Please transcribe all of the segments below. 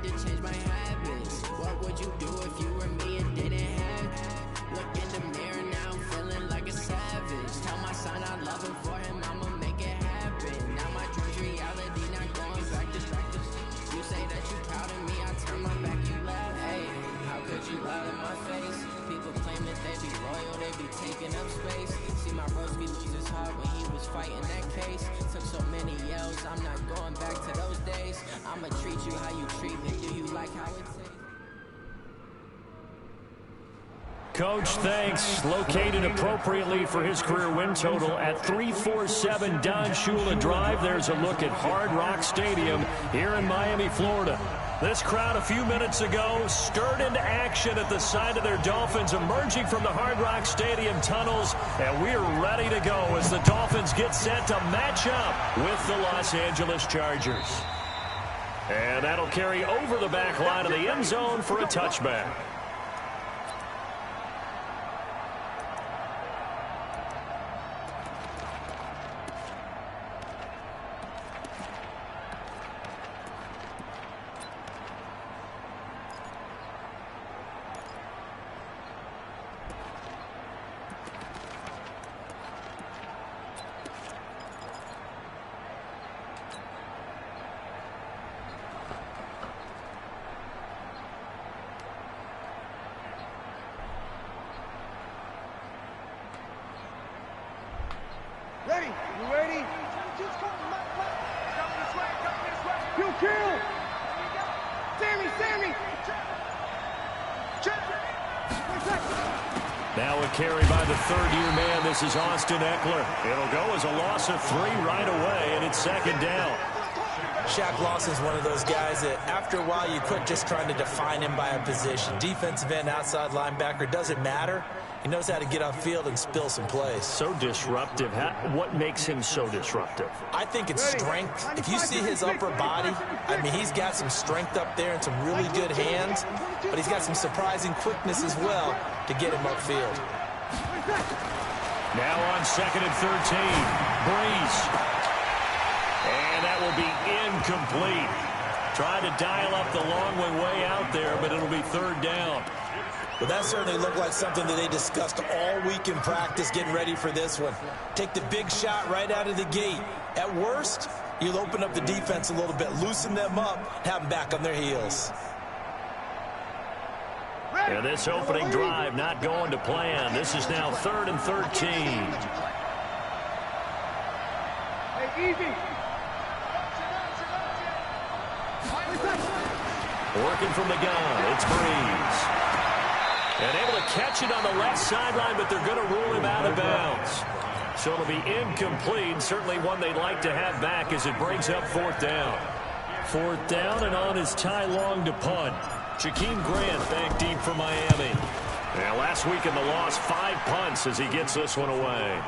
need to change my habits. What would you do if you were me and didn't have it? Look in the mirror now, I'm feeling like a savage. Tell my son I love him, for him I'ma make it happen. Now my dream's reality, not going back to practice. You say that you proud of me, I turn my back, you laugh. Hey, how could you lie in my face? People claim that they be loyal, they be taking up space. See my broski lose his heart when he was fighting that case. Took so many yells, I'm not going back to those days. I'ma treat you how you treat me, do you like how it tastes? Coach, thanks. Located appropriately for his career win total at 347 Don Shula Drive. There's a look at Hard Rock Stadium here in Miami, Florida. This crowd a few minutes ago stirred into action at the side of their Dolphins emerging from the Hard Rock Stadium tunnels, and we're ready to go as the Dolphins get set to match up with the Los Angeles Chargers. And that'll carry over the back line of the end zone for a touchback. Ready? You ready? Come this way. Kill. Sammy. Now a carry by the third-year man. This is Austin Eckler. It'll go as a loss of 3 right away, and it's second down. Shaq Lawson's one of those guys that after a while you quit just trying to define him by a position. Defensive end, outside linebacker, doesn't matter. He knows how to get upfield and spill some plays. So disruptive. What makes him so disruptive? I think it's strength. If you see his upper body, I mean, he's got some strength up there and some really good hands, but he's got some surprising quickness as well to get him upfield. Now on 2nd and 13, Breeze. And that will be incomplete. Trying to dial up the long way out there, but it'll be 3rd down. Well, that certainly looked like something that they discussed all week in practice getting ready for this one. Take the big shot right out of the gate. At worst, you'll open up the defense a little bit, loosen them up, have them back on their heels. And this opening drive not going to plan. This is now 3rd and 13. Hey, easy. Working from the gun, it's Breeze. And able to catch it on the left sideline, but they're going to rule him out of bounds. So it'll be incomplete. Certainly one they'd like to have back as it brings up 4th down. 4th down, and on is Ty Long to punt. Jakeem Grant back deep for Miami. And last week in the loss, 5 punts as he gets this one away.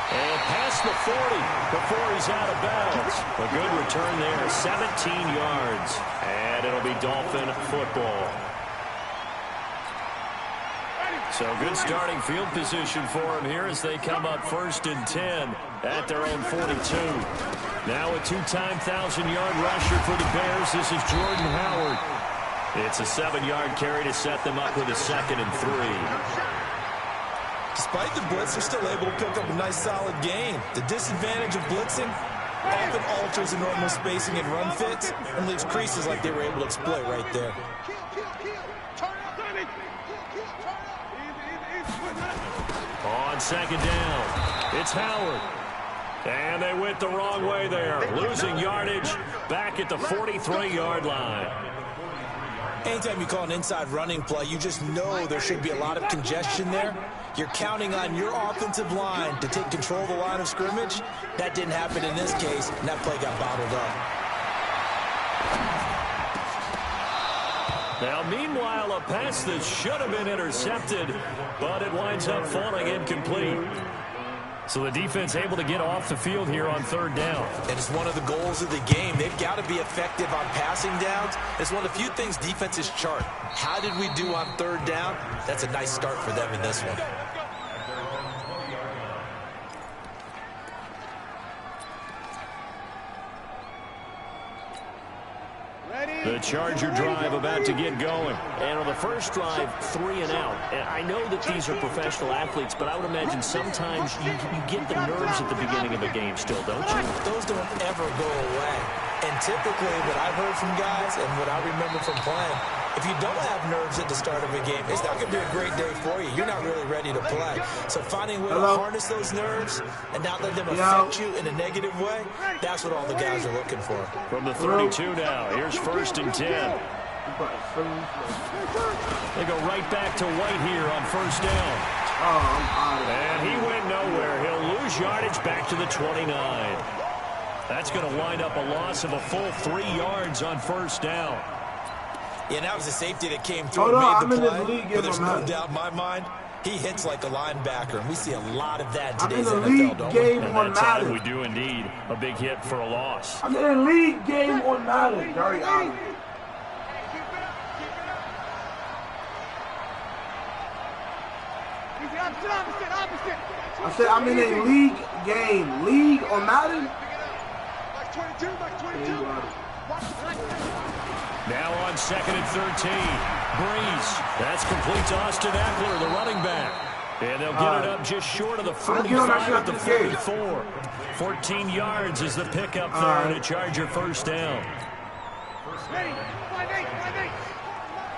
And past the 40 before he's out of bounds. A good return there, 17 yards. And it'll be Dolphin football. So good starting field position for him here as they come up 1st and 10 at their own 42. Now a 2-time 1,000-yard rusher for the Bears. This is Jordan Howard. It's a 7-yard carry to set them up with a 2nd and 3. Despite the blitz, they're still able to pick up a nice solid gain. The disadvantage of blitzing often alters the normal spacing and run fits and leaves creases like they were able to exploit right there. On 2nd down, it's Howard. And they went the wrong way there. Losing yardage back at the 43-yard line. Anytime you call an inside running play, you just know there should be a lot of congestion there. You're counting on your offensive line to take control of the line of scrimmage. That didn't happen in this case, and that play got bottled up. Now, meanwhile, a pass that should have been intercepted, but it winds up falling incomplete. So the defense able to get off the field here on 3rd down. And it's one of the goals of the game. They've got to be effective on passing downs. It's one of the few things defenses chart. How did we do on 3rd down? That's a nice start for them in this one. The Charger drive about to get going. And on the first drive, 3 and out. And I know that these are professional athletes, but I would imagine sometimes you get the nerves at the beginning of a game still, don't you? Those don't ever go away. And typically what I've heard from guys and what I remember from playing, if you don't have nerves at the start of a game, it's not going to be a great day for you. You're not really ready to play. So finding a way to harness those nerves and not let them affect you in a negative way, that's what all the guys are looking for. From the 32 now, here's 1st and 10. They go right back to White here on 1st down. And he went nowhere. He'll lose yardage back to the 29. That's going to wind up a loss of a full 3 yards on 1st down. Yeah, that was a safety that came through and made the play. But there's no doubt in my mind, he hits like a linebacker, and we see a lot of that in today's NFL, don't we? And that's how we do indeed. A big hit for a loss. I'm in a league game on Madden. Very honest. I said I'm in a league game. League on Madden? Now on 2nd and 13. Breeze. That's complete to Austin Eckler, the running back. And they'll get it up just short of the 45 at the 44. 14 yards is the pickup there, and a Charger 1st down.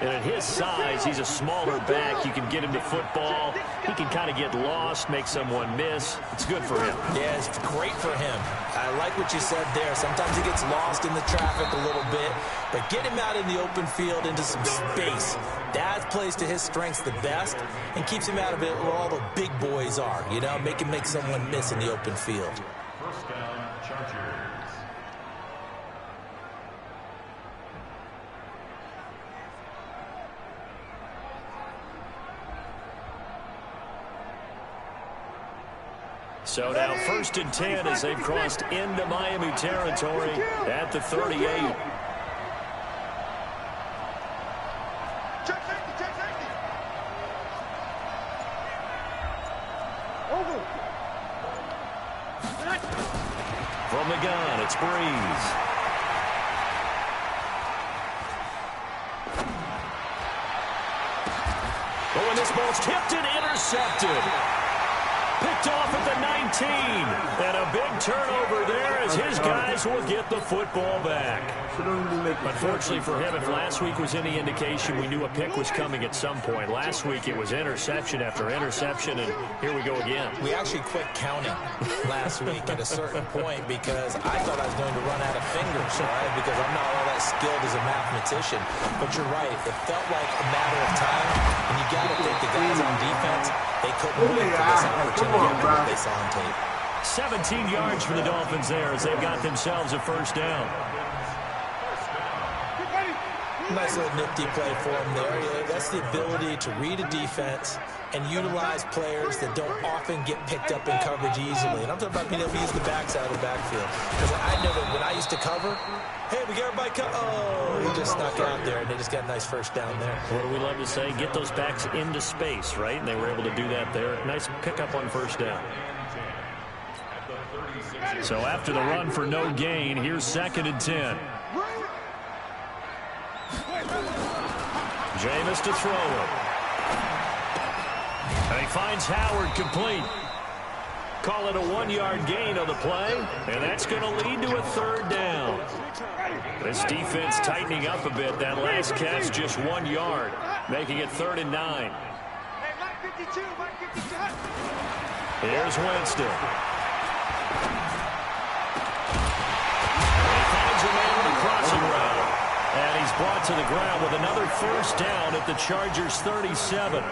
And at his size, he's a smaller back. You can get him to football. He can kind of get lost, make someone miss. It's good for him. Yeah, it's great for him. I like what you said there. Sometimes he gets lost in the traffic a little bit, but get him out in the open field into some space. That plays to his strengths the best and keeps him out of it where all the big boys are, you know, make someone miss in the open field. 1st down, Chargers. So now 1st and 10 as they've crossed into Miami territory at the 38. From the gun, it's Breeze. Oh, and this ball's tipped and intercepted. Picked off at the 19. And a big turnover there as his guys will get the football back. Unfortunately for him, if last week was any indication, we knew a pick was coming at some point. Last week it was interception after interception, and here we go again. We actually quit counting last week at a certain point because I thought I was going to run out of fingers, right? Because I'm not all that skilled as a mathematician. But you're right. It felt like a matter of time, and you got to think the guys on defense, they couldn't wait for this opportunity after what they saw on tape. 17 yards for the Dolphins there as they've got themselves a 1st down. Nice little nifty play for him there. Yeah, that's the ability to read a defense and utilize players that don't often get picked up in coverage easily. And I'm talking about being able to use the backside of the backfield. Because I never, when I used to cover, hey, we got everybody cover. Oh, he just snuck out there, and they just got a nice 1st down there. What do we love to say? Get those backs into space, right? And they were able to do that there. Nice pickup on 1st down. So after the run for no gain, here's 2nd and 10. Jameis to throw it. And he finds Howard complete. Call it a 1-yard gain on the play, and that's going to lead to a 3rd down. This defense tightening up a bit. That last catch just 1 yard, making it 3rd and 9. Here's Winston. He finds a man on a crossing route. And he's brought to the ground with another 1st down at the Chargers' 37.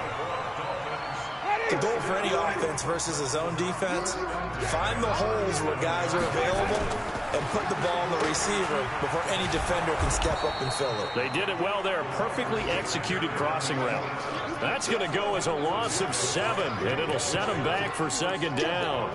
The goal for any offense versus his own defense, find the holes where guys are available and put the ball on the receiver before any defender can step up and fill it. They did it well there. Perfectly executed crossing route. That's going to go as a loss of 7, and it'll set them back for 2nd down.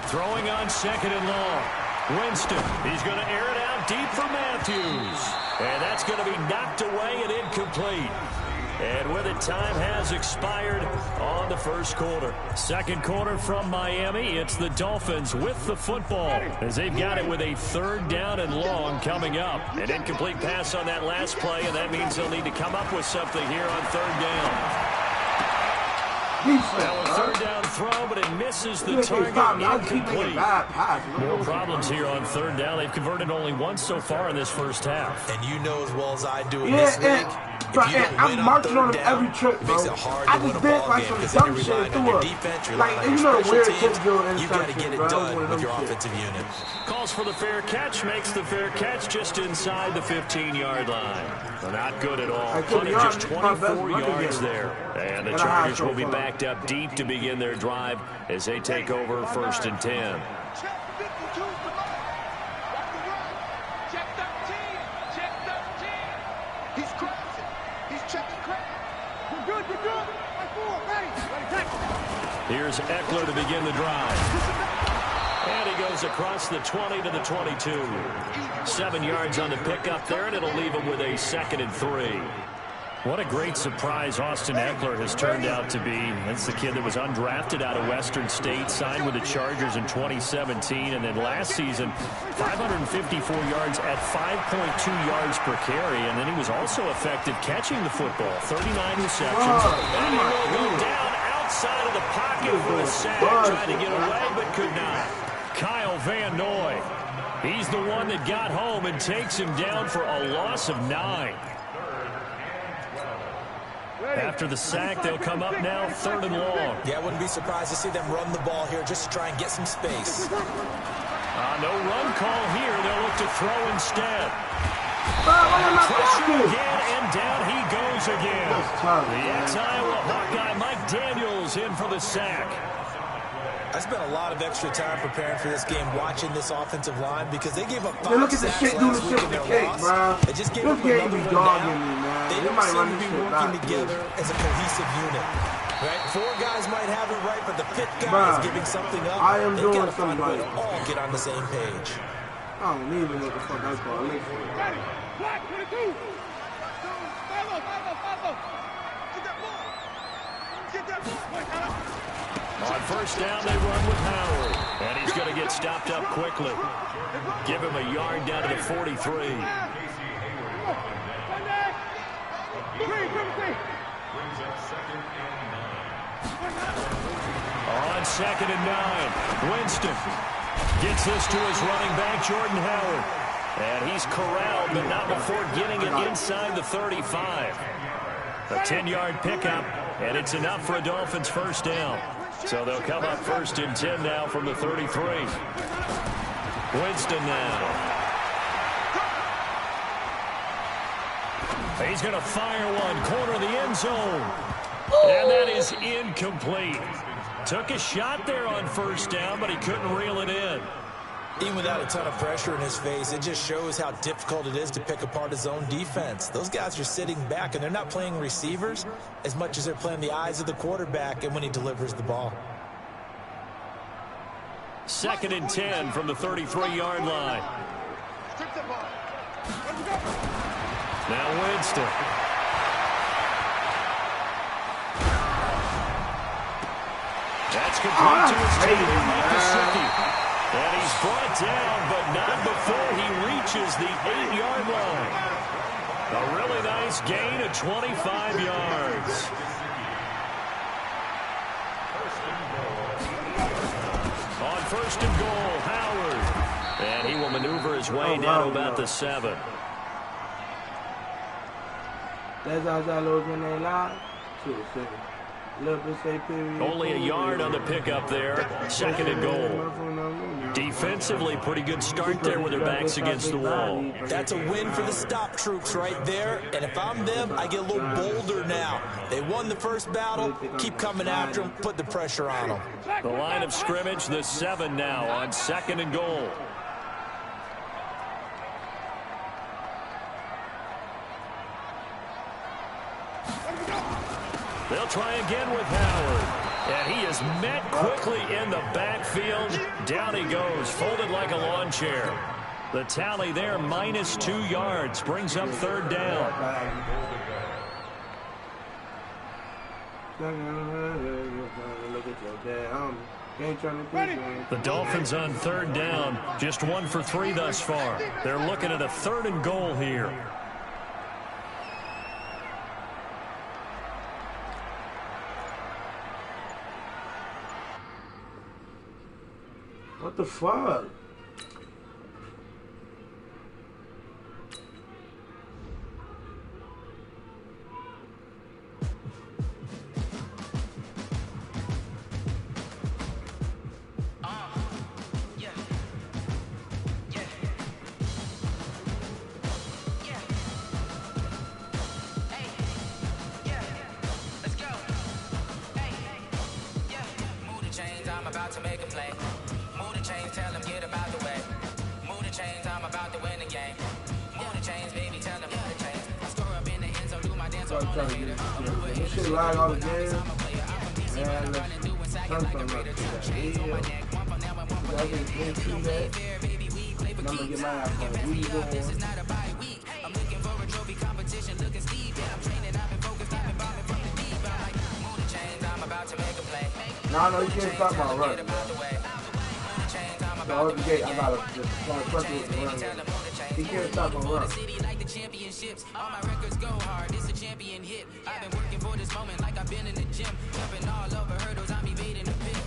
Throwing on 2nd and long. Winston, he's going to air it out deep for Matthews. And that's going to be knocked away and incomplete. And with it, time has expired on the first quarter. Second quarter from Miami. It's the Dolphins with the football as they've got it with a 3rd down and long coming up. An incomplete pass on that last play, and that means they'll need to come up with something here on 3rd down. Now a 3rd down throw, but it misses the target, incomplete. More problems here on 3rd down. They've converted only once so far in this first half. And you know as well as I do in this league, I'm marching on him every trip, bro. I just did like some dumb shit through it. Like, you know the weird shit doing you got to get it done with your offensive unit. Calls for the fair catch, makes the fair catch just inside the 15-yard line. Not good at all. Plenty, just 24 yards there. And the Chargers will be backed up deep to begin their drive as they take over 1st and 10. Here's Eckler to begin the drive. And he goes across the 20 to the 22. 7 yards on the pickup there, and it'll leave him with a 2nd and 3. What a great surprise Austin Eckler has turned out to be. That's the kid that was undrafted out of Western State, signed with the Chargers in 2017, and then last season, 554 yards at 5.2 yards per carry, and then he was also effective catching the football, 39 receptions, and he will go down outside of the pocket for a sack, tried to get away but could not. Kyle Van Noy, he's the one that got home and takes him down for a loss of 9. After the sack, they'll come up now 3rd and long. Yeah, I wouldn't be surprised to see them run the ball here just to try and get some space. No run call here. They'll look to throw instead. Pressure again, and down he goes again. The ex-Iowa Hawkeye Mike Daniels in for the sack. I spent a lot of extra time preparing for this game, watching this offensive line, because they gave up 5 look at the shit, do the shit with the cake, bro. They just gave up another one down. They don't seem to be working together as a cohesive unit. Right? 4 guys might have it right, but the 5th guy is giving something up. They've got to find a way to all get on the same page. I don't even know what the fuck that's called. Black 22. Get that ball. On 1st down, they run with Howard. And he's going to get stopped up quickly. Give him a yard down to the 43. On 2nd and 9, Winston gets this to his running back, Jordan Howard. And he's corralled, but not before getting it inside the 35. A 10-yard pickup, and it's enough for a Dolphins 1st down. So they'll come up 1st and 10 now from the 33. Winston now. He's going to fire one, corner of the end zone. And that is incomplete. Took a shot there on 1st down, but he couldn't reel it in. Even without a ton of pressure in his face, it just shows how difficult it is to pick apart his own defense. Those guys are sitting back, and they're not playing receivers as much as they're playing the eyes of the quarterback and when he delivers the ball. 2nd and 10 from the 33-yard line. Now Winston. That's complete to his teammate, Mike Gesicki. And he's brought down, but not before he reaches the 8-yard line. A really nice gain of 25 yards. On 1st and goal, Howard. And he will maneuver his way down to about the 7. Only a yard on the pickup there. 2nd and goal. Defensively, pretty good start there with their backs against the wall. That's a win for the stop troops right there. And if I'm them, I get a little bolder now. They won the first battle. Keep coming after them. Put the pressure on them. The line of scrimmage, the 7 now on 2nd and goal. They'll try again with Howard. And he is met quickly in the backfield. Down he goes, folded like a lawn chair. The tally there, -2 yards, brings up 3rd down. The Dolphins on 3rd down, just 1 for 3 thus far. They're looking at a 3rd and goal here. What the fuck? This shit lag all the game. Man, let's turn something up to that. I'm gonna get my ass on Weasel. No, you can't stop my run. The other gate, I gotta just trust with the run. He can't stop my run. All my records go hard, it's a champion hit. I've been working for this moment like I've been in the gym. Jumping all over hurdles, I'm evading the pit.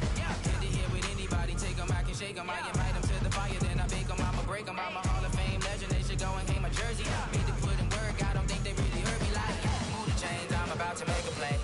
Good to hear with anybody, take them, I can shake them. I invite them to the fire, then I bake them, I'ma break them. I'm a Hall of Fame legend, they should go and hang my jersey. Made to put in work, I don't think they really heard me like. Move the chains, I'm about to make a play.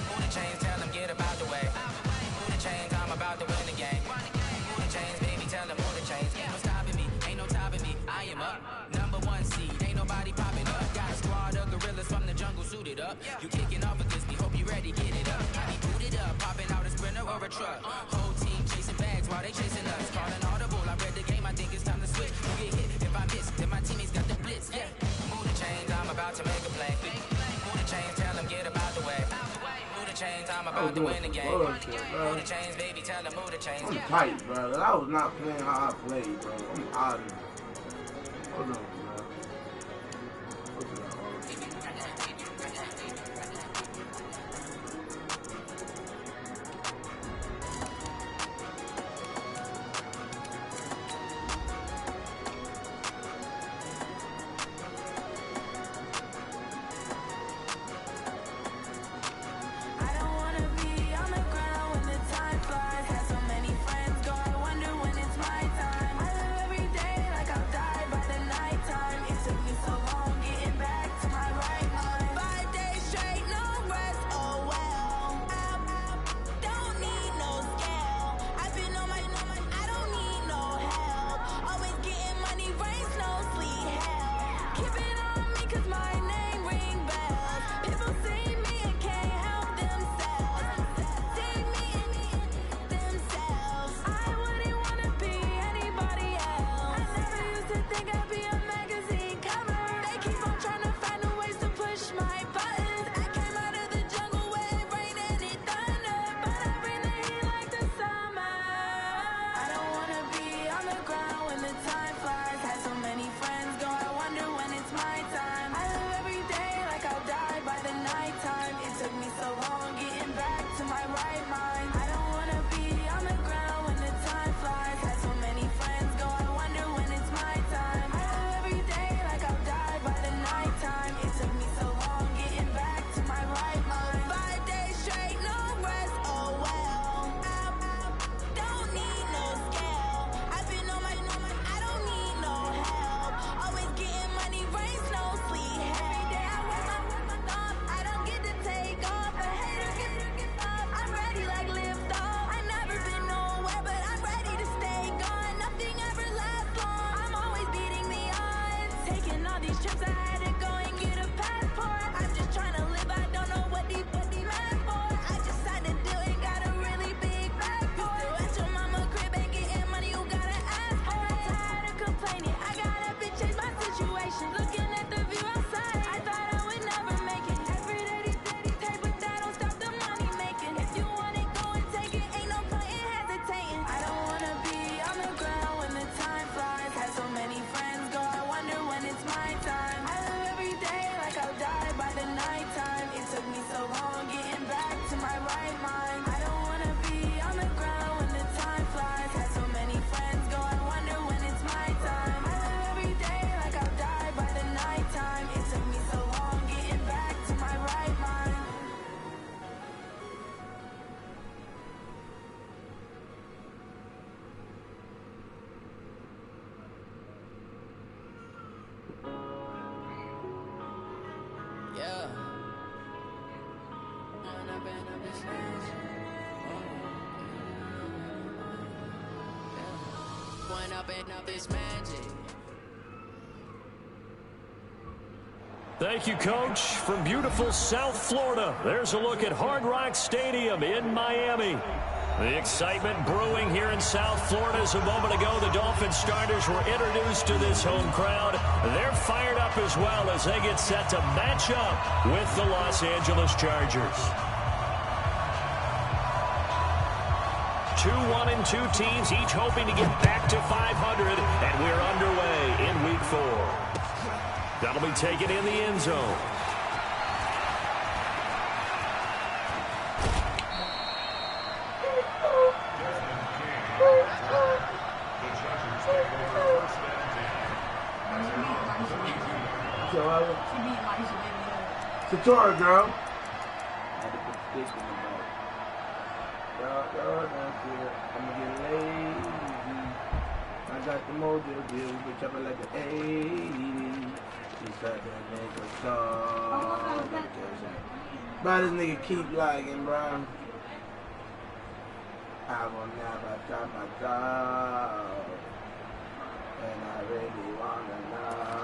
Move the chains, tell them get about the way. Move the chains, I'm about to win the game. Move the chains, baby, tell them move the chains. Ain't no stopping me, ain't no topping me. I am up, #1 seed, ain't nobody popping up. Got a squad of gorillas from the jungle suited up. You kicking off with this, we hope you ready, get it up. I be booted up, popping out a sprinter or a truck. Whole team chasing bags while they chasing us. Calling audible, I read the game, I think it's time to switch. You get hit, if I miss, then my teammates got the blitz. Yeah, move the chains, I'm about to make a play. Move the chains, tell them get about the way. Move the chains, I'm about to win the game. Move the chains, baby, tell them move the chains. I'm tight, bro. I was not playing how I played, bro. I'm out of it. Hold on, bro. Nighttime. One up and up this magic. Thank you, Coach. From beautiful South Florida, there's a look at Hard Rock Stadium in Miami. The excitement brewing here in South Florida as a moment ago the Dolphins starters were introduced to this home crowd. They're fired up as well as they get set to match up with the Los Angeles Chargers. 2 1-2 teams, each hoping to get back to 500, and we're underway in Week 4. That'll be taken in the end zone. Satora, girl. I'ma get lazy. I got the mojo deal, bitch. I'm like the 80s. She said that nigga song. But this nigga keep lagging, bro. I will never drop my dog. And I really wanna know.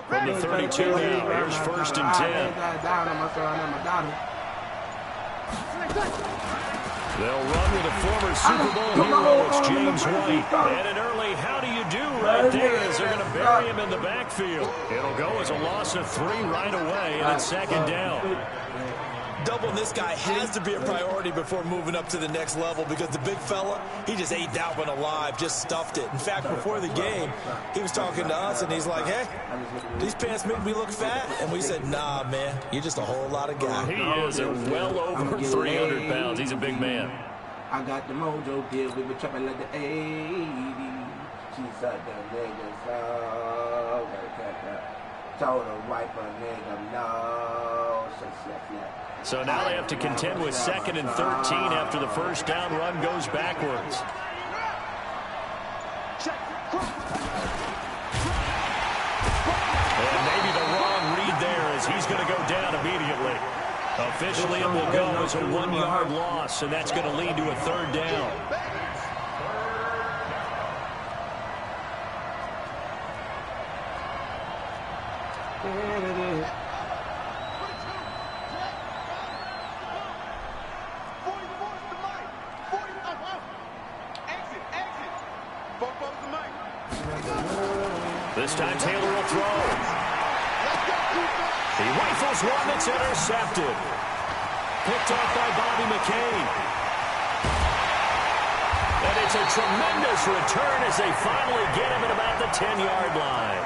From the 32 now, here's 1st and 10. They'll run with a former Super Bowl hero. It's James White. And an early how do you do right there as they're going to bury him in the backfield. It'll go as a loss of 3 right away, and it's 2nd down. Doubling this guy has to be a priority before moving up to the next level because the big fella, he just ate that one alive, just stuffed it. In fact, before the game, he was talking to us, and he's like, hey, these pants make me look fat. And we said, nah, man, you're just a whole lot of guy. He is well over 300 pounds. He's a big man. I got the mojo deal. We were chopping like the 80s. She said the nigga so. Told her wife a nigga no. So now they have to contend with 2nd and 13 after the first down run goes backwards. And maybe the wrong read there as he's going to go down immediately. Officially, it will go as a 1-yard loss, and that's going to lead to a 3rd down. This time Taylor will throw. He rifles one that's intercepted. Picked off by Bobby McCain. And it's a tremendous return as they finally get him at about the 10-yard line.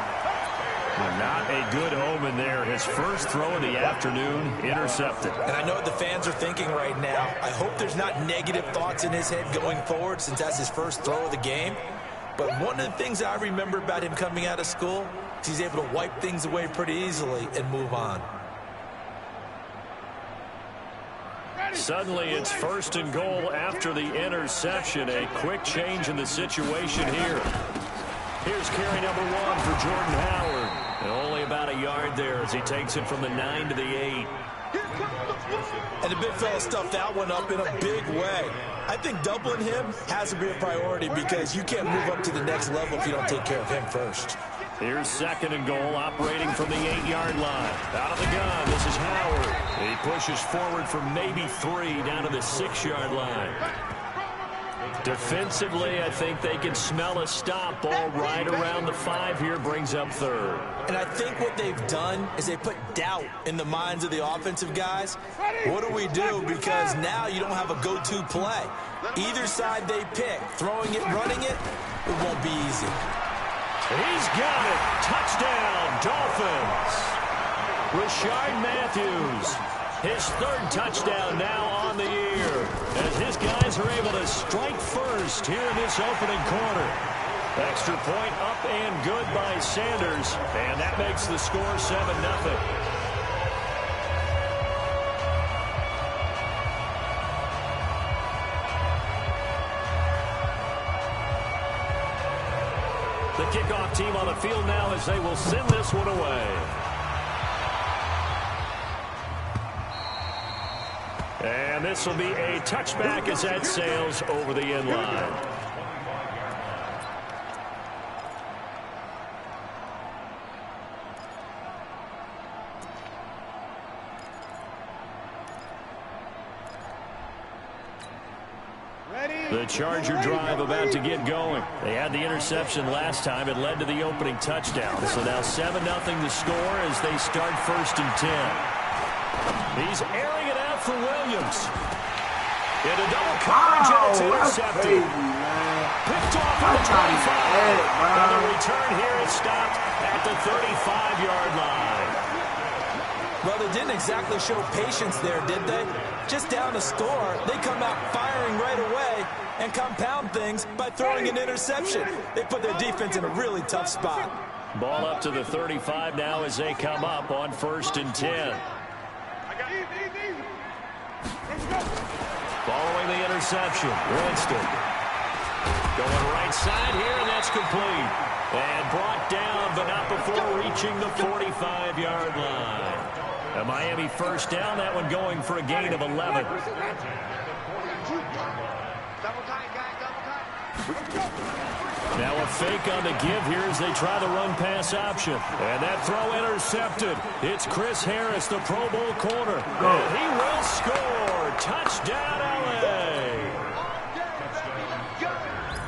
Not a good omen there. His first throw of the afternoon intercepted. And I know what the fans are thinking right now. I hope there's not negative thoughts in his head going forward since that's his first throw of the game. But one of the things I remember about him coming out of school is he's able to wipe things away pretty easily and move on. Suddenly it's 1st and goal after the interception. A quick change in the situation here. Here's carry number 1 for Jordan Howard. And only about a yard there as he takes it from the 9 to the 8. And the big fella stuffed that one up in a big way. I think doubling him has to be a priority because you can't move up to the next level if you don't take care of him first. Here's 2nd and goal, operating from the 8-yard line. Out of the gun, this is Howard. He pushes forward for maybe 3 down to the 6-yard line. Defensively, I think they can smell a stop. Ball right around the 5 here, brings up 3rd. And I think what they've done is they put doubt in the minds of the offensive guys. What do we do? Because now you don't have a go-to play. Either side they pick, throwing it, running it, it won't be easy. He's got it. Touchdown, Dolphins. Rashard Matthews, his 3rd touchdown now on the year as his guys are able to strike first here in this opening quarter. Extra point up and good by Sanders, and that makes the score 7-0. The kickoff team on the field now as they will send this one away. And this will be a touchback as that sails over the end line. The Charger drive about to get going. They had the interception last time. It led to the opening touchdown. So now 7-0 the score as they start 1st and 10. He's airing it out for Williams. Into double coverage, and it's intercepted. Picked off at the 25. And the return here is stopped at the 35-yard line. Well, they didn't exactly show patience there, did they? Just down a score, they come out firing right away and compound things by throwing an interception. They put their defense in a really tough spot. Ball up to the 35 now as they come up on 1st and 10. Following the interception, Winston. Going right side here, and that's complete. And brought down, but not before reaching the 45-yard line. A Miami first down, that one going for a gain of 11. Now a fake on the give here as they try the run-pass option. And that throw intercepted. It's Chris Harris, the Pro Bowl corner. And he will score. Touchdown, L.A.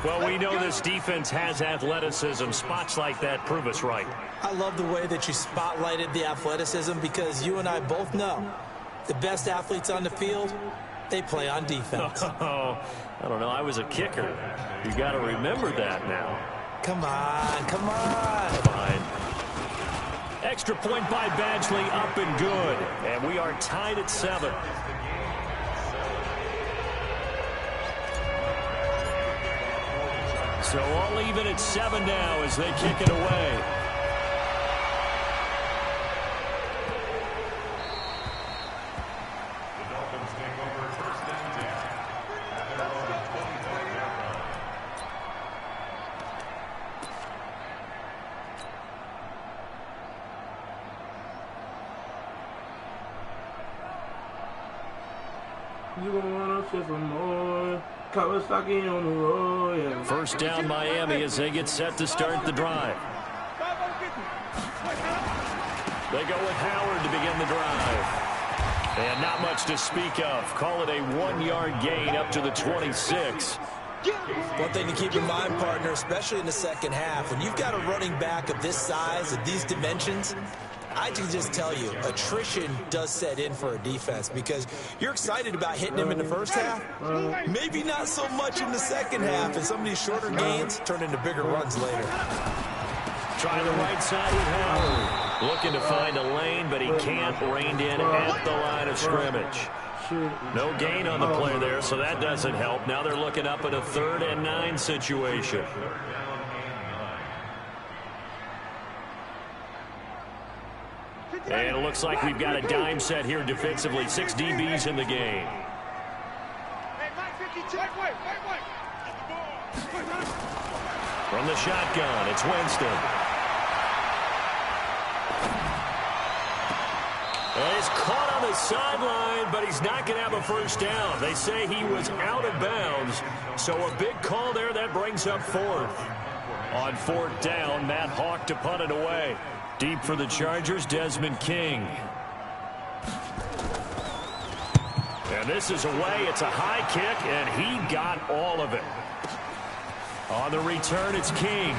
Well, we know this defense has athleticism. Spots like that prove us right. I love the way that you spotlighted the athleticism because you and I both know the best athletes on the field, they play on defense. Oh, I don't know. I was a kicker. You got to remember that now. Come on, come on. Fine. Extra point by Badgley, up and good. And we are tied at 7. So all even at 7 now as they kick it away. The Dolphins take over 1st and 10. You gonna wanna see some more Kawasaki on the road, yeah. First down Miami as they get set to start the drive. They go with Howard to begin the drive. And not much to speak of. Call it a 1-yard gain up to the 26. One thing to keep in mind, partner, especially in the second half, when you've got a running back of this size, of these dimensions, I can just tell you, attrition does set in for a defense because you're excited about hitting him in the first half. Maybe not so much in the second half, and some of these shorter gains turn into bigger runs later. Try the right side with Howard. Looking to find a lane, but he can't. Reined in at the line of scrimmage. No gain on the play there, so that doesn't help. Now they're looking up at a 3rd and 9 situation. And it looks like we've got a dime set here defensively. 6 DBs in the game. From the shotgun, it's Winston. And he's caught on the sideline, but he's not going to have a first down. They say he was out of bounds, so a big call there. That brings up 4th. On 4th down, Matt Hawk to punt it away. Deep for the Chargers, Desmond King. And this is away. It's a high kick, and he got all of it. On the return, it's King.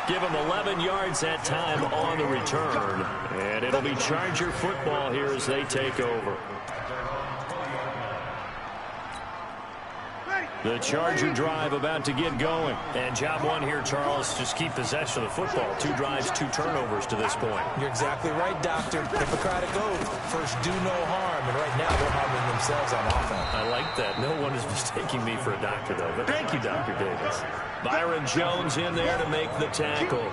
Give him 11 yards that time on the return. And it'll be Charger football here as they take over. The Charger drive about to get going. And job one here, Charles, just keep possession of the football. 2 drives, 2 turnovers to this point. You're exactly right, Doctor. Hippocratic oath. First, do no harm. And right now, they're harming themselves on offense. I like that. No one is mistaking me for a doctor, though. But thank you, Dr. Davis. Byron Jones in there to make the tackle.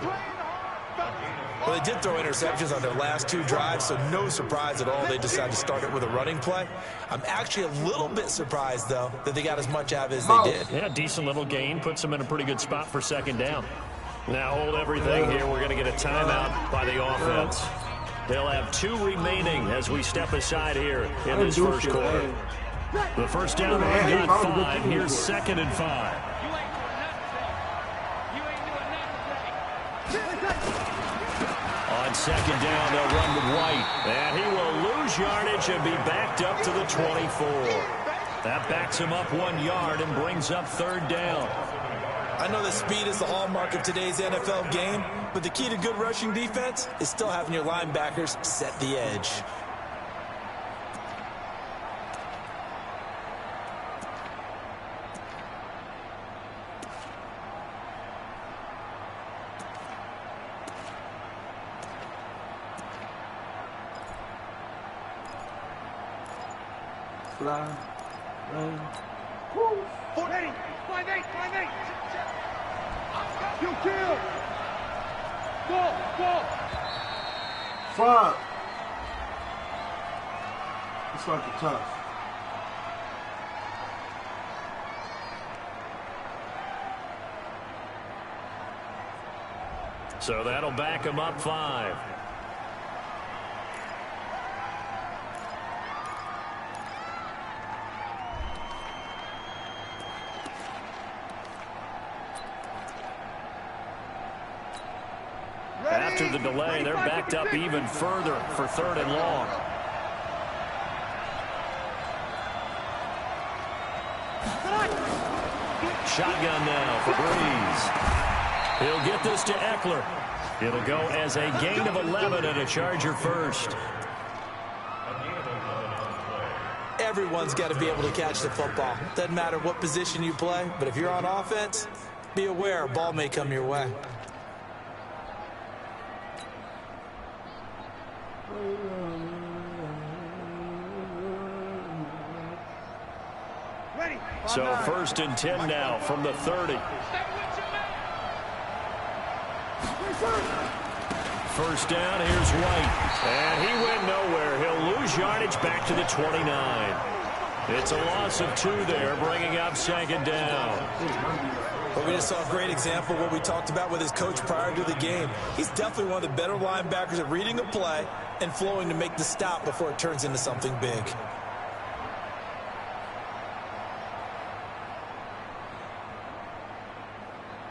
Well, they did throw interceptions on their last 2 drives, so no surprise at all they decided to start it with a running play. I'm actually a little bit surprised, though, that they got as much out of it as they did. Yeah, decent little gain. Puts them in a pretty good spot for second down. Now hold everything here. We're going to get a timeout by the offense. They'll have 2 remaining as we step aside here in this first quarter. The first down run got 5. Here's 2nd and 5. On second down, they'll run with White. And he will lose yardage and be backed up to the 24. That backs him up 1 yard and brings up 3rd down. I know that speed is the hallmark of today's NFL game, but the key to good rushing defense is still having your linebackers set the edge. Fly. Woo! 48! 58! 58! You kill! Go! Fuck! It's fucking tough. So that'll back him up 5. After the delay, they're backed up even further for 3rd and long. Shotgun now for Breeze. He'll get this to Eckler. It'll go as a gain of 11 and a Charger first. Everyone's got to be able to catch the football. Doesn't matter what position you play, but if you're on offense, be aware a ball may come your way. So 1st and 10 now from the 30. First down, here's White. And he went nowhere. He'll lose yardage back to the 29. It's a loss of 2 there, bringing up 2nd down. But we just saw a great example of what we talked about with his coach prior to the game. He's definitely one of the better linebackers at reading a play and flowing to make the stop before it turns into something big.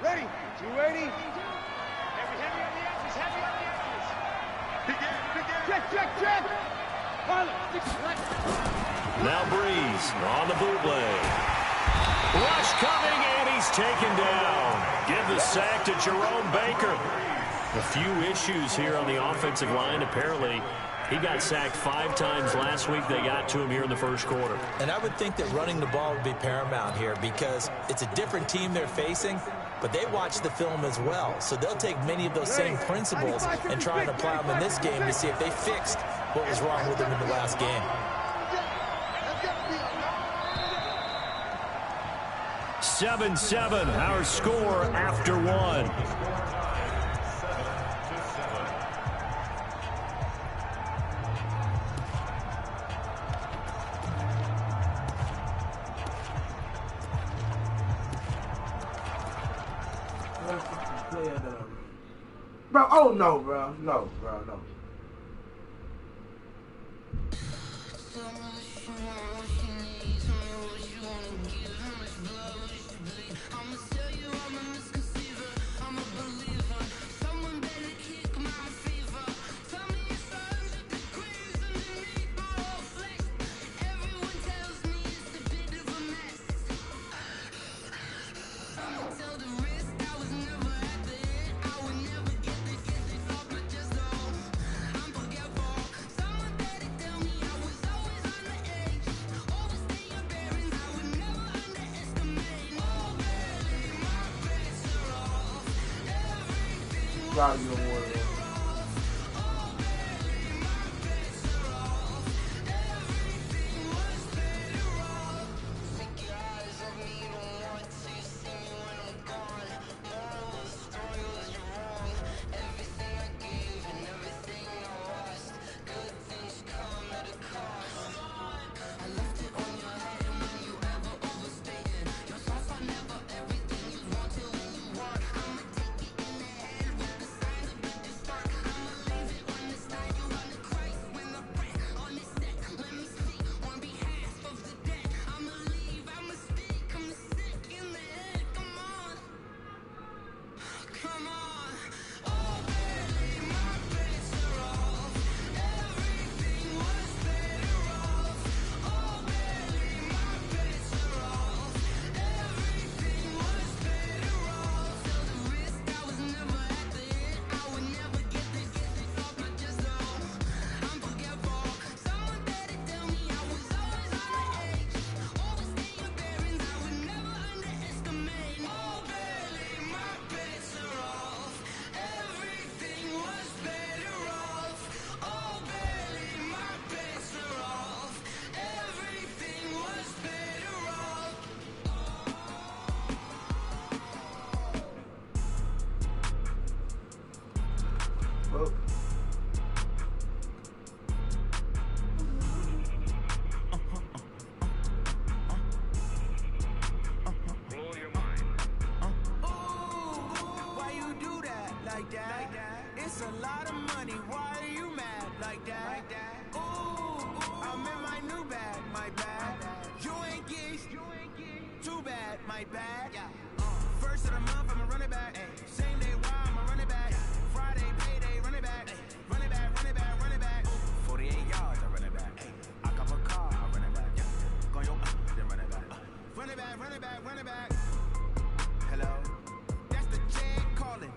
Ready? 280. Heavy on the edges. Heavy on the edges. Check. Now Breeze on the bootleg. Rush coming, and he's taken down. Give the sack to Jerome Baker. A few issues here on the offensive line. Apparently, he got sacked 5 times last week. They got to him here in the first quarter. And I would think that running the ball would be paramount here because it's a different team they're facing, but they watch the film as well. So they'll take many of those same principles and try and apply them in this game to see if they fixed what was wrong with them in the last game. 7-7, our score after 1. Bro, oh no, bro. No. like that. It's a lot of money, why are you mad like that? Ooh, I'm in my new bag, my bad. You ain't geeks, too bad, my bad. First of the month, I'ma run it back. Same day, why I'ma run it back. Friday, payday, run it back. Run it back, run it back, run it back. 48 yards, I run it back. I got my car, I run it back. Go yo, then run it back. Run it back, run it back, run it back. Hello, that's the jag calling.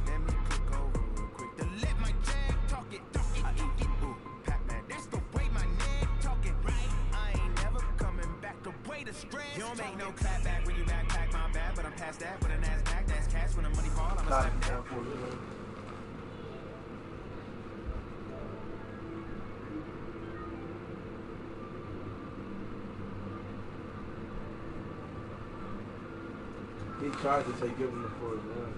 Let me click over real quick to let my jag talk it. I eat it, ooh, Pac-Man. That's the way my neck talking. I ain't never coming back. The way the stress. You don't make no clap back when you backpack my bad, but I'm past that. With a NASDAQ, that's cash. When the money fall, I'ma step down. He tried to take give him the 4th down.